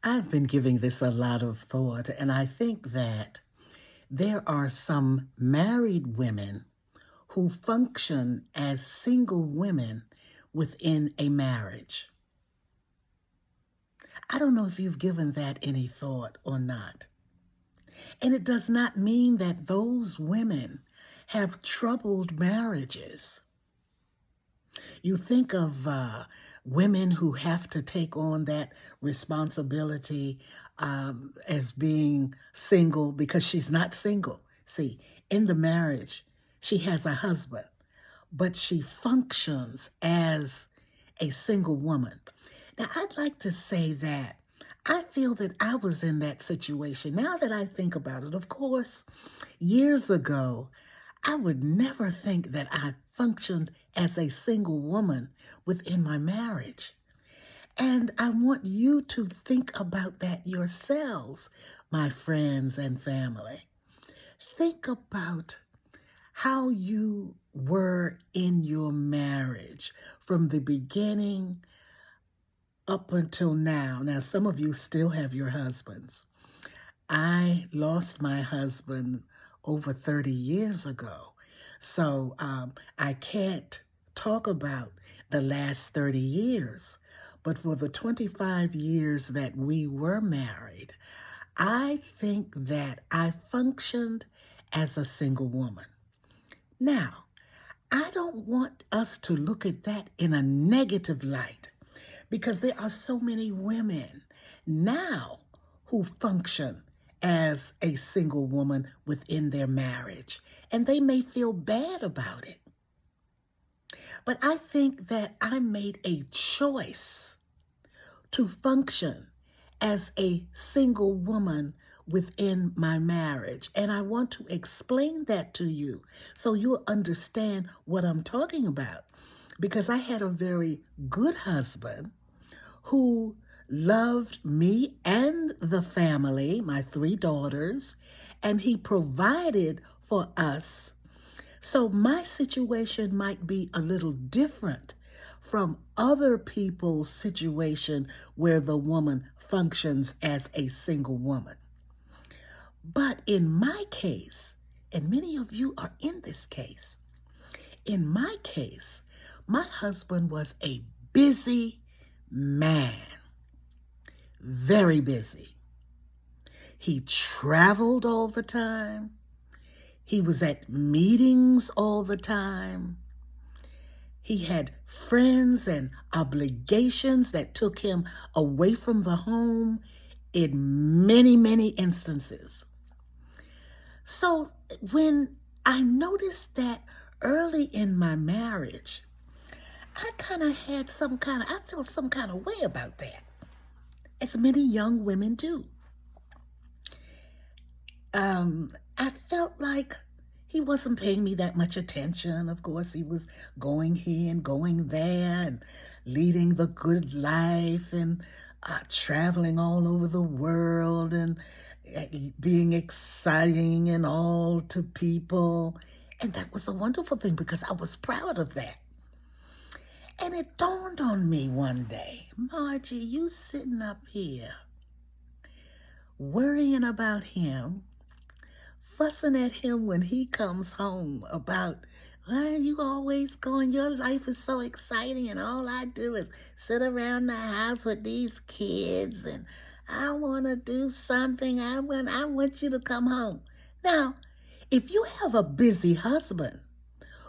I've been giving this a lot of thought, and I think that there are some married women who function as single women within a marriage. I don't know if you've given that any thought or not. And it does not mean that those women have troubled marriages. You think of women who have to take on that responsibility as being single because she's not single. See, in the marriage, she has a husband, but she functions as a single woman. Now, I'd like to say that I feel that I was in that situation. Now that I think about it, of course, years ago, I would never think that I functioned as a single woman within my marriage. And I want you to think about that yourselves, my friends and family. Think about how you were in your marriage from the beginning up until now. Now, some of you still have your husbands. I lost my husband over 30 years ago. So I can't talk about the last 30 years. But for the 25 years that we were married, I think that I functioned as a single woman. Now, I don't want us to look at that in a negative light because there are so many women now who function as a single woman within their marriage, and they may feel bad about it. But I think that I made a choice to function as a single woman within my marriage. And I want to explain that to you so you'll understand what I'm talking about. Because I had a very good husband who loved me and the family, my 3 daughters, and he provided for us. So my situation might be a little different from other people's situation where the woman functions as a single woman. But in my case, and many of you are in this case, in my case, my husband was a busy man. Very busy. He traveled all the time. He was at meetings all the time. He had friends and obligations that took him away from the home in many, many instances. So when I noticed that early in my marriage, I felt some kind of way about that, as many young women do. I felt like he wasn't paying me that much attention. Of course, he was going here and going there and leading the good life and traveling all over the world and being exciting and all to people. And that was a wonderful thing because I was proud of that. And it dawned on me one day, Margie, you sitting up here worrying about him, fussing at him when he comes home about, why are you always going? Your life is so exciting and all I do is sit around the house with these kids and I want to do something. I want you to come home. Now, if you have a busy husband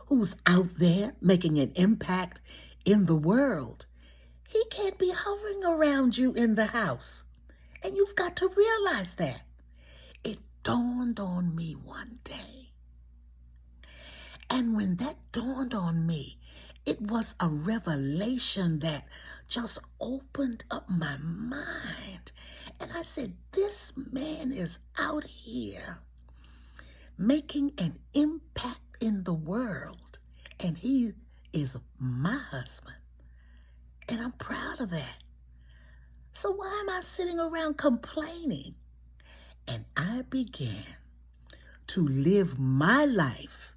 who's out there making an impact in the world, he can't be hovering around you in the house. And you've got to realize that. It dawned on me one day. And when that dawned on me, it was a revelation that just opened up my mind. And I said, this man is out here making an impact in the world. And he is my husband. And I'm proud of that. So why am I sitting around complaining? And I began to live my life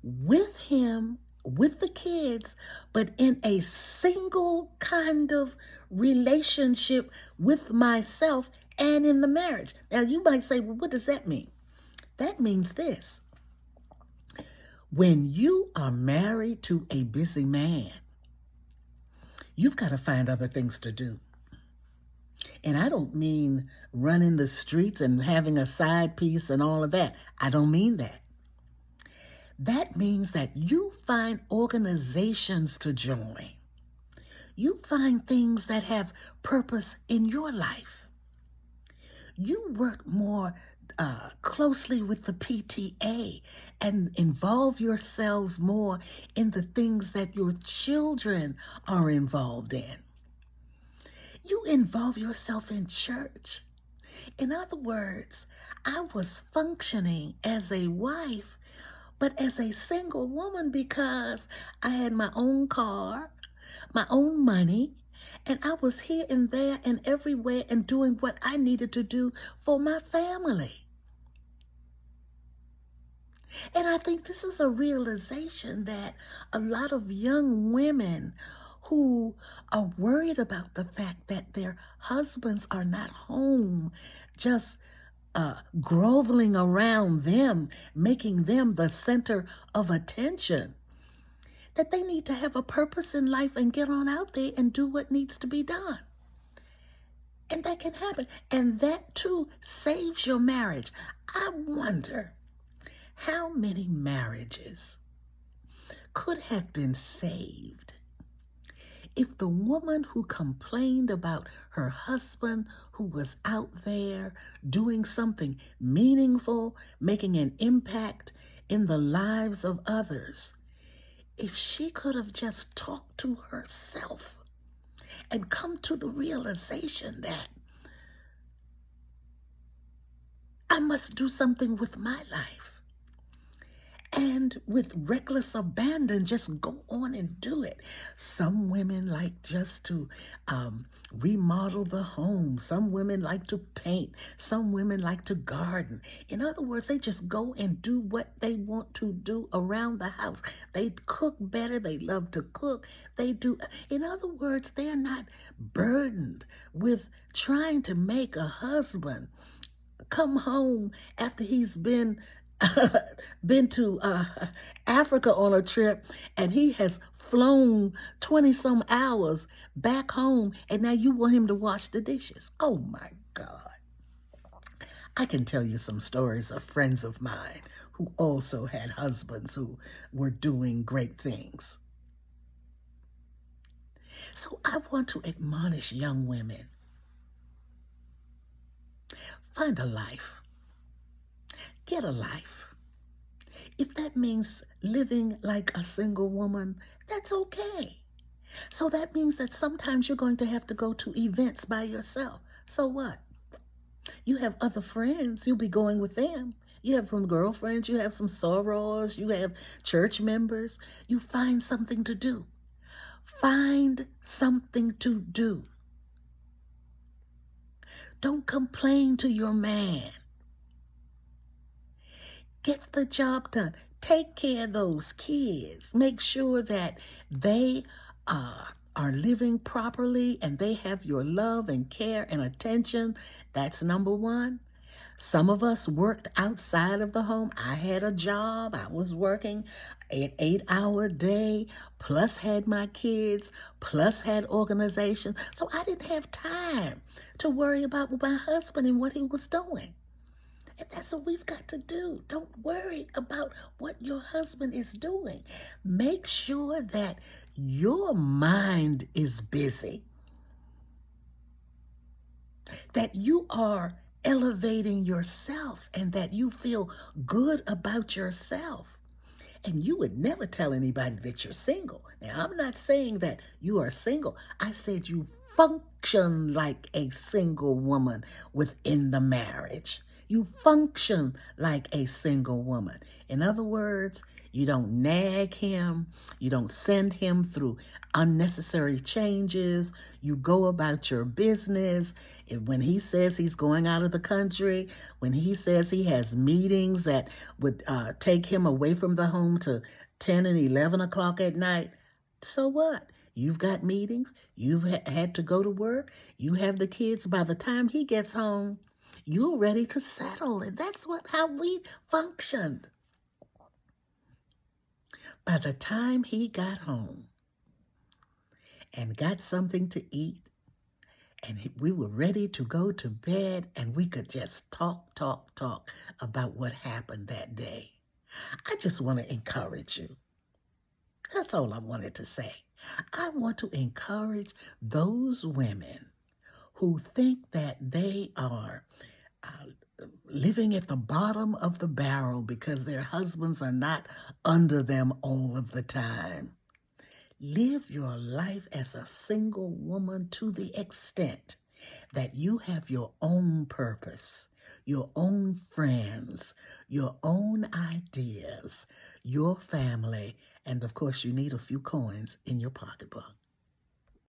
with him with the kids, but in a single kind of relationship with myself and in the marriage. Now, you might say, well, what does that mean? That means this. When you are married to a busy man, you've got to find other things to do. And I don't mean running the streets and having a side piece and all of that. I don't mean that. That means that you find organizations to join. You find things that have purpose in your life. You work more closely with the PTA and involve yourselves more in the things that your children are involved in. You involve yourself in church. In other words, I was functioning as a wife, but as a single woman because I had my own car, my own money, and I was here and there and everywhere and doing what I needed to do for my family. And I think this is a realization that a lot of young women who are worried about the fact that their husbands are not home, just groveling around them, making them the center of attention, that they need to have a purpose in life and get on out there and do what needs to be done. And that can happen. And that too saves your marriage. I wonder how many marriages could have been saved if the woman who complained about her husband who was out there doing something meaningful, making an impact in the lives of others, if she could have just talked to herself and come to the realization that I must do something with my life. And with reckless abandon, just go on and do it. Some women like just to remodel the home. Some women like to paint. Some women like to garden. In other words, they just go and do what they want to do around the house. They cook better. They love to cook. They do. In other words, they're not burdened with trying to make a husband come home after he's been to Africa on a trip, and he has flown 20-some hours back home, and now you want him to wash the dishes. Oh my God. I can tell you some stories of friends of mine who also had husbands who were doing great things. So I want to admonish young women. Find a life. Get a life. If that means living like a single woman, that's okay. So that means that sometimes you're going to have to go to events by yourself. So what? You have other friends. You'll be going with them. You have some girlfriends. You have some sorors. You have church members. You find something to do. Find something to do. Don't complain to your man. Get the job done. Take care of those kids. Make sure that they are living properly and they have your love and care and attention. That's number one. Some of us worked outside of the home. I had a job. I was working an 8-hour day, plus had my kids, plus had organization. So I didn't have time to worry about my husband and what he was doing. And that's what we've got to do. Don't worry about what your husband is doing. Make sure that your mind is busy, that you are elevating yourself and that you feel good about yourself. And you would never tell anybody that you're single. Now, I'm not saying that you are single. I said you function like a single woman within the marriage. You function like a single woman. In other words, you don't nag him. You don't send him through unnecessary changes. You go about your business. And when he says he's going out of the country, when he says he has meetings that would take him away from the home to 10 and 11 o'clock at night, so what? You've got meetings. You've had to go to work. You have the kids. By the time he gets home, you're ready to settle. And that's how we functioned. By the time he got home and got something to eat, and we were ready to go to bed, and we could just talk about what happened that day. I just want to encourage you. That's all I wanted to say. I want to encourage those women who think that they are living at the bottom of the barrel because their husbands are not under them all of the time. Live your life as a single woman to the extent that you have your own purpose, your own friends, your own ideas, your family, and of course you need a few coins in your pocketbook.